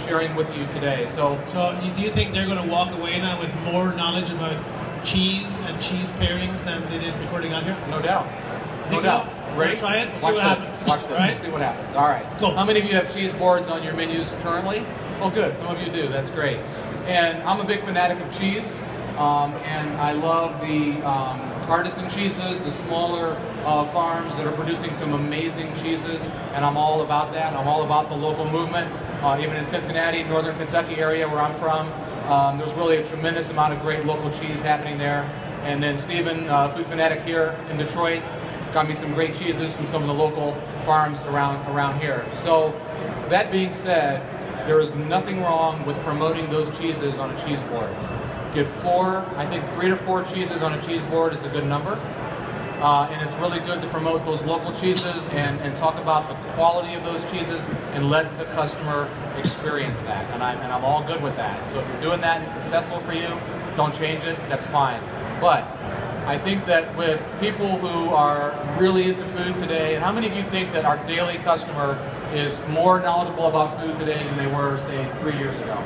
sharing with you today. So do you think they're going to walk away now with more knowledge about cheese and cheese pairings than they did before they got here? No doubt. No doubt. Ready? Try it. We'll see what happens. Watch this. Right? We'll see what happens. All right. Go. How many of you have cheese boards on your menus currently? Oh, good. Some of you do. That's great. And I'm a big fanatic of cheese, and I love the artisan cheeses, the smaller farms that are producing some amazing cheeses, and I'm all about that. I'm all about the local movement. Even in Cincinnati, northern Kentucky area where I'm from, there's really a tremendous amount of great local cheese happening there. And then Stephen, Food Fanatic here in Detroit, got me some great cheeses from some of the local farms around here. So that being said, there is nothing wrong with promoting those cheeses on a cheese board. Get I think 3 to 4 cheeses on a cheese board is a good number. And it's really good to promote those local cheeses and talk about the quality of those cheeses and let the customer experience that. And I'm all good with that. So if you're doing that and it's successful for you, don't change it, that's fine. But I think that with people who are really into food today, and how many of you think that our daily customer is more knowledgeable about food today than they were, say, 3 years ago?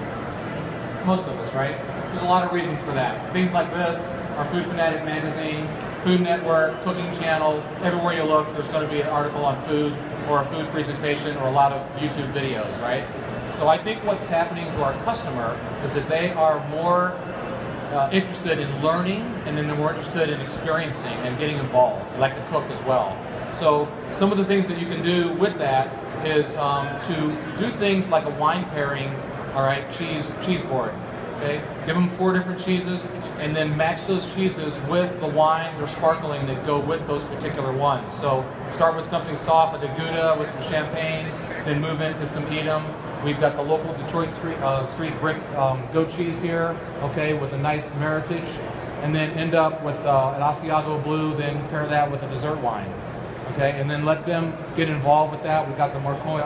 Most of us, right? There's a lot of reasons for that. Things like this, our Food Fanatic magazine, Food Network, Cooking Channel, everywhere you look, there's going to be an article on food or a food presentation or a lot of YouTube videos, right? So I think what's happening to our customer is that they are more interested in learning, and then they're more interested in experiencing and getting involved. They like to cook as well. So some of the things that you can do with that is to do things like a wine pairing, all right, cheese board. Okay, give them 4 different cheeses, and then match those cheeses with the wines or sparkling that go with those particular ones. So start with something soft like a Gouda with some champagne, then move into some Edam. We've got the local Detroit street brick goat cheese here, okay, with a nice Meritage, and then end up with an Asiago Blue, then pair that with a dessert wine, okay, and then let them get involved with that. We've got the Marcoy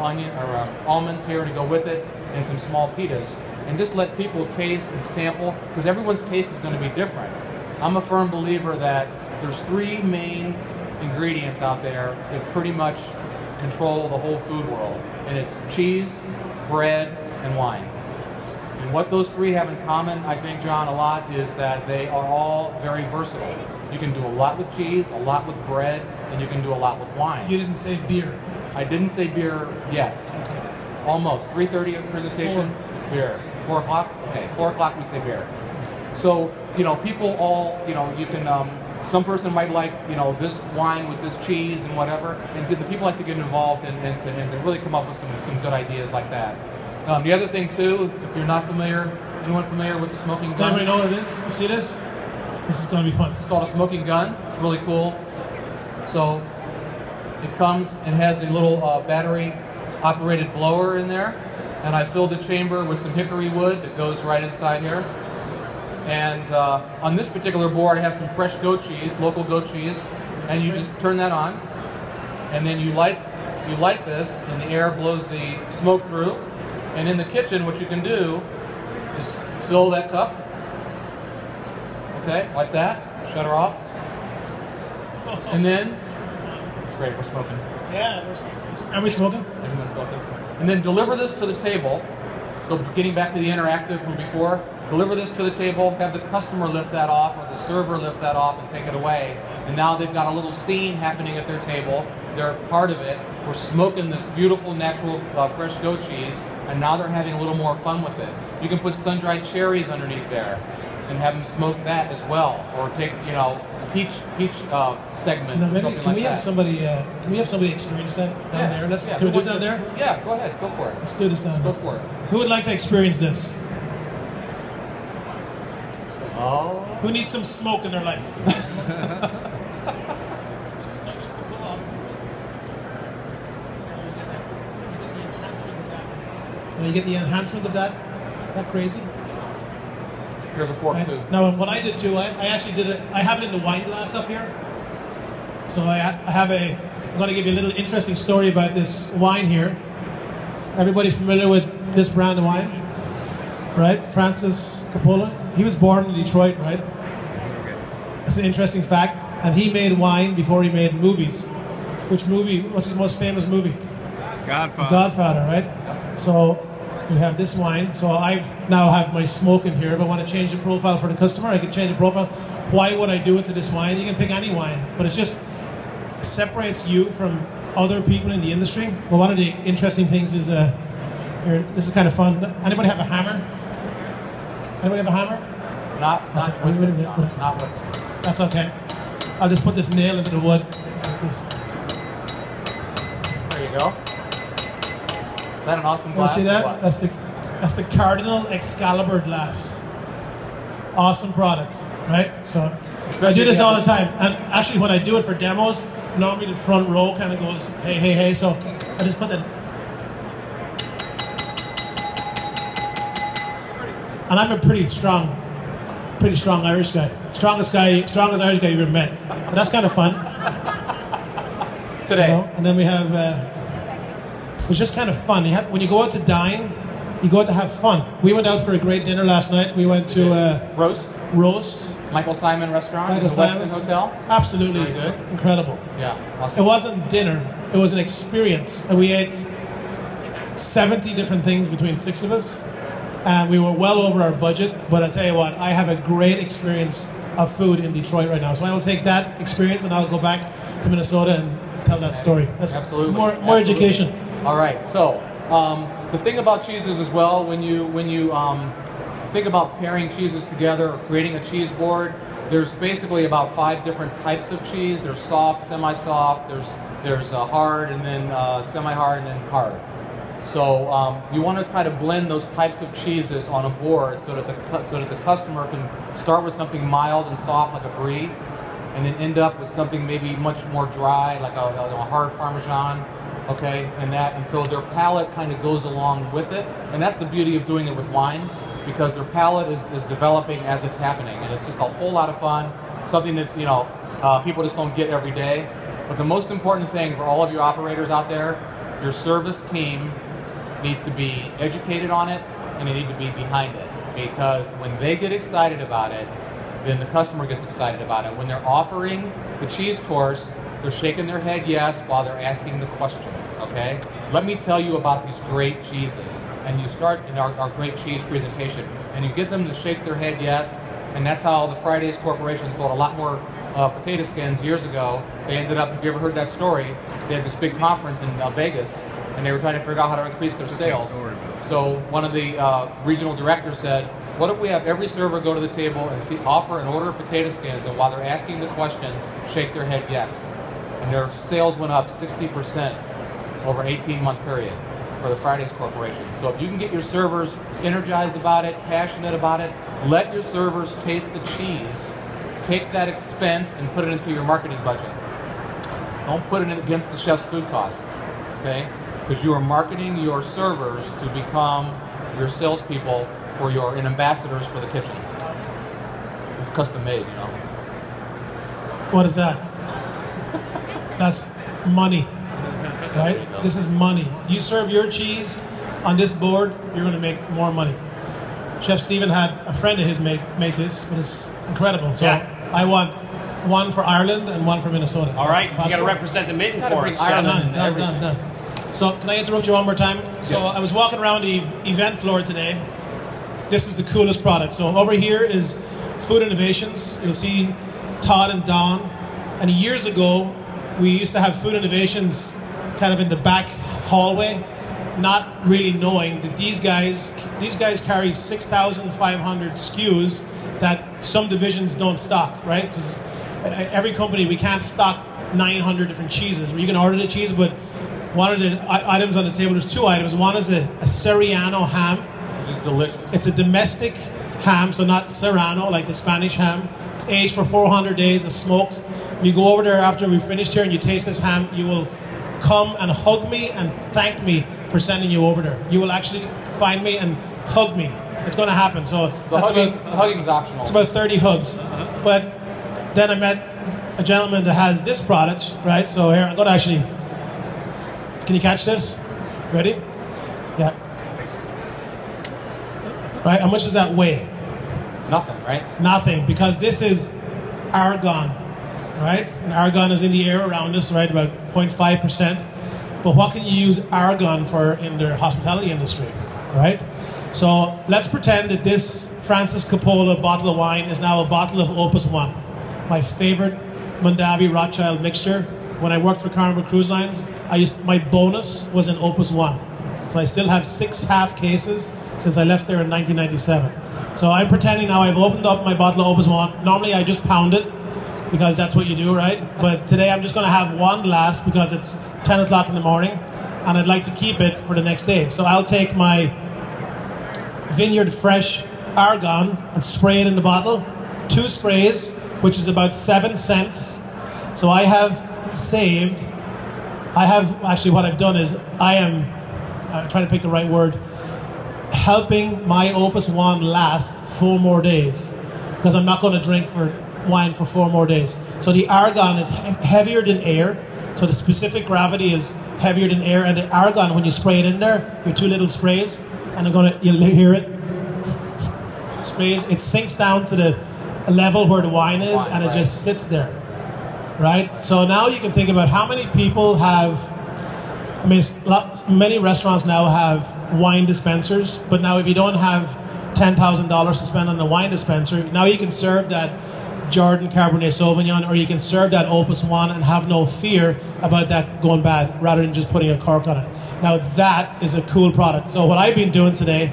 almonds here to go with it, and some small pitas, and just let people taste and sample, because everyone's taste is going to be different. I'm a firm believer that there's 3 main ingredients out there that pretty much control the whole food world, and it's cheese, bread, and wine. And what those 3 have in common, I think, John, a lot, is that they are all very versatile. You can do a lot with cheese, a lot with bread, and you can do a lot with wine. You didn't say beer. I didn't say beer yet. Okay. Almost. 3:30 presentation, it's beer. 4 o'clock? Okay, 4 o'clock we say beer. So, you know, people all, you know, you can, some person might like, you know, this wine with this cheese and whatever, and the people like to get involved and to really come up with some good ideas like that. The other thing too, if you're not familiar, anyone familiar with the smoking gun? Does anybody know what it is? You see this? This is going to be fun. It's called a smoking gun. It's really cool. So it comes and has a little battery operated blower in there, and I filled the chamber with some hickory wood that goes right inside here. And on this particular board I have some fresh goat cheese, local goat cheese, and you just turn that on, and then you light this, and the air blows the smoke through. And in the kitchen, what you can do is fill that cup, okay, like that, shut her off, and then, it's great, we're smoking. Yeah, are we smoking? Everyone's smoking. And then deliver this to the table. So getting back to the interactive from before, deliver this to the table, have the customer lift that off, or the server lift that off and take it away. And now they've got a little scene happening at their table. They're part of it. We're smoking this beautiful, natural, fresh goat cheese, and now they're having a little more fun with it. You can put sun-dried cherries underneath there and have them smoke that as well, or take, you know, peach segments. No, or something can like we have that. somebody? Can we have somebody experience that down there? Yeah, Can we do it down there? Yeah, go ahead, go for it. Let's do this down there. Go for it. Who would like to experience this? Oh. Who needs some smoke in their life? When you get the enhancement of that, that crazy? Here's a fork too. Now, what I did too, I actually did it. I have it in the wine glass up here. So I'm going to give you a little interesting story about this wine here. Everybody familiar with this brand of wine? Right? Francis Coppola. He was born in Detroit, right? That's an interesting fact. And he made wine before he made movies. Which movie? What's his most famous movie? Godfather. Godfather, right? So we have this wine. So I've now have my smoke in here. If I want to change the profile for the customer, I can change the profile. Why would I do it to this wine? You can pick any wine, but it's just separates you from other people in the industry. But one of the interesting things is, this is kind of fun. Anybody have a hammer? Anybody have a hammer? Not with it, John. Not with it. That's okay. I'll just put this nail into the wood like this. There you go. Is that an awesome glass? You see that? That's the Cardinal Excalibur glass. Awesome product, right? So I do this all the time. And actually, when I do it for demos, normally the front row kind of goes, hey, hey, hey. So I just put that. And I'm a pretty strong Irish guy. Strongest Irish guy you've ever met. But that's kind of fun. Today. You know? And then we have, it's just kind of fun. When you go out to dine, you go out to have fun. We went out for a great dinner last night. We went to Roast. Michael Simon restaurant in the Westin Hotel. Absolutely. Very good. Incredible. Yeah. Awesome. It wasn't dinner. It was an experience. And we ate 70 different things between 6 of us. And we were well over our budget, but I tell you what, I have a great experience of food in Detroit right now. So I'll take that experience and I'll go back to Minnesota and tell that story. That's absolutely more education. All right. So the thing about cheeses as well, when you think about pairing cheeses together or creating a cheese board, there's basically about 5 different types of cheese. There's soft, semi-soft. There's hard, and then semi-hard, and then hard. So you want to try to blend those types of cheeses on a board so that the customer can start with something mild and soft like a brie, and then end up with something maybe much more dry like a hard Parmesan, okay? And so their palate kind of goes along with it, and that's the beauty of doing it with wine, because their palate is developing as it's happening, and it's just a whole lot of fun. Something that people just don't get every day. But the most important thing for all of your operators out there, your service team needs to be educated on it, and they need to be behind it, because when they get excited about it, then the customer gets excited about it. When they're offering the cheese course, they're shaking their head yes while they're asking the question, okay? Let me tell you about these great cheeses. And you start in our great cheese presentation, and you get them to shake their head yes, and that's how the Fridays Corporation sold a lot more potato skins years ago. They ended up, have you ever heard that story? They had this big conference in Vegas, and they were trying to figure out how to increase their sales. So one of the regional directors said, what if we have every server go to the table and offer an order of potato skins, and while they're asking the question, shake their head yes. And their sales went up 60% over an 18-month period for the Fridays Corporation. So if you can get your servers energized about it, passionate about it, let your servers taste the cheese, take that expense and put it into your marketing budget. Don't put it against the chef's food costs, okay? Because you are marketing your servers to become your salespeople and ambassadors for the kitchen. It's custom made, you know. What is that? That's money, right? This is money. You serve your cheese on this board, you're going to make more money. Chef Stephen had a friend of his make this, but it's incredible. So yeah. I want one for Ireland and one for Minnesota. All right, you got to represent the mitten for us. Done. So can I interrupt you one more time? So I was walking around the event floor today. This is the coolest product. So over here is Food Innovations. You'll see Todd and Don. And years ago, we used to have Food Innovations kind of in the back hallway, not really knowing that these guys carry 6,500 SKUs that some divisions don't stock, right? Because every company, we can't stock 900 different cheeses. You can order the cheese, but one of the items on the table, there's 2 items. One is a Serrano ham. Which is delicious. It's a domestic ham, so not Serrano, like the Spanish ham. It's aged for 400 days, it's smoked. If you go over there after we finished here and you taste this ham, you will come and hug me and thank me for sending you over there. You will actually find me and hug me. It's going to happen. So the hugging is optional. It's about 30 hugs. But then I met a gentleman that has this product, right? So here, I'm going to actually... Can you catch this? Ready? Yeah. Right, how much does that weigh? Nothing, right? Nothing, because this is argon, right? And argon is in the air around us, right, about 0.5%. But what can you use argon for in the hospitality industry, right? So let's pretend that this Francis Coppola bottle of wine is now a bottle of Opus One, my favorite Mondavi Rothschild mixture. When I worked for Carnival Cruise Lines, my bonus was in Opus One. So I still have 6 half cases since I left there in 1997. So I'm pretending now I've opened up my bottle of Opus One. Normally I just pound it, because that's what you do, right? But today I'm just going to have one glass because it's 10 o'clock in the morning, and I'd like to keep it for the next day. So I'll take my VineyardFresh Argon and spray it in the bottle. 2 sprays, which is about 7 cents. So I have saved, actually what I've done is I am trying to pick the right word, helping my Opus One last 4 more days, because I'm not going to drink wine for 4 more days. So the argon is heavier than air, so the specific gravity is heavier than air, and the argon, when you spray it in there, your 2 little sprays, and you'll hear it, sprays, it sinks down to the level where the wine is, and it just sits there, right? So now you can think about how many people have, I mean, many restaurants now have wine dispensers, but now if you don't have $10,000 to spend on a wine dispenser, now you can serve that Jordan Cabernet Sauvignon, or you can serve that Opus One and have no fear about that going bad, rather than just putting a cork on it. Now that is a cool product. So what I've been doing today,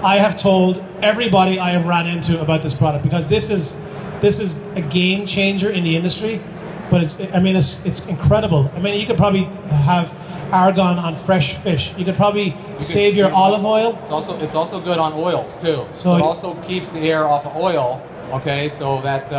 I have told everybody I have ran into about this product, because this is a game changer in the industry. But it's incredible. I mean, you could probably have argon on fresh fish. You could probably save your olive oil. It's also good on oils too. So it also keeps the air off of oil. Okay, so that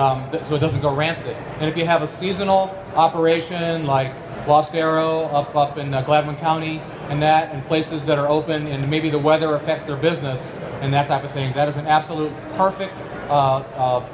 so it doesn't go rancid. And if you have a seasonal operation like Lost Arrow up in Gladwin County and places that are open and maybe the weather affects their business and that type of thing, that is an absolute perfect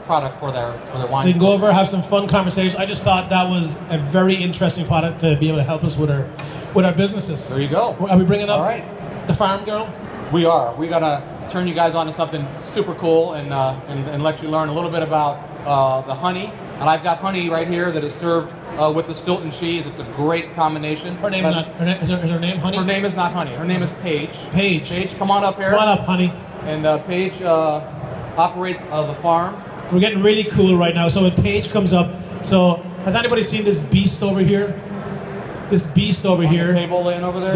product for their wine. So you can go over, have some fun conversation. I just thought that was a very interesting product to be able to help us with our businesses. There you go. Are we bringing up the farm girl? We are. We're gonna turn you guys on to something super cool and let you learn a little bit about the honey. And I've got honey right here that is served with the Stilton cheese. It's a great combination. Her name is not. Is her name Honey? Her name is not Honey. Her name is Paige. Paige, come on up here. Come on up, Honey. And Paige operates the farm. We're getting really cool right now. So when Paige comes up, so has anybody seen this beast over here? This beast over here. The table laying over there.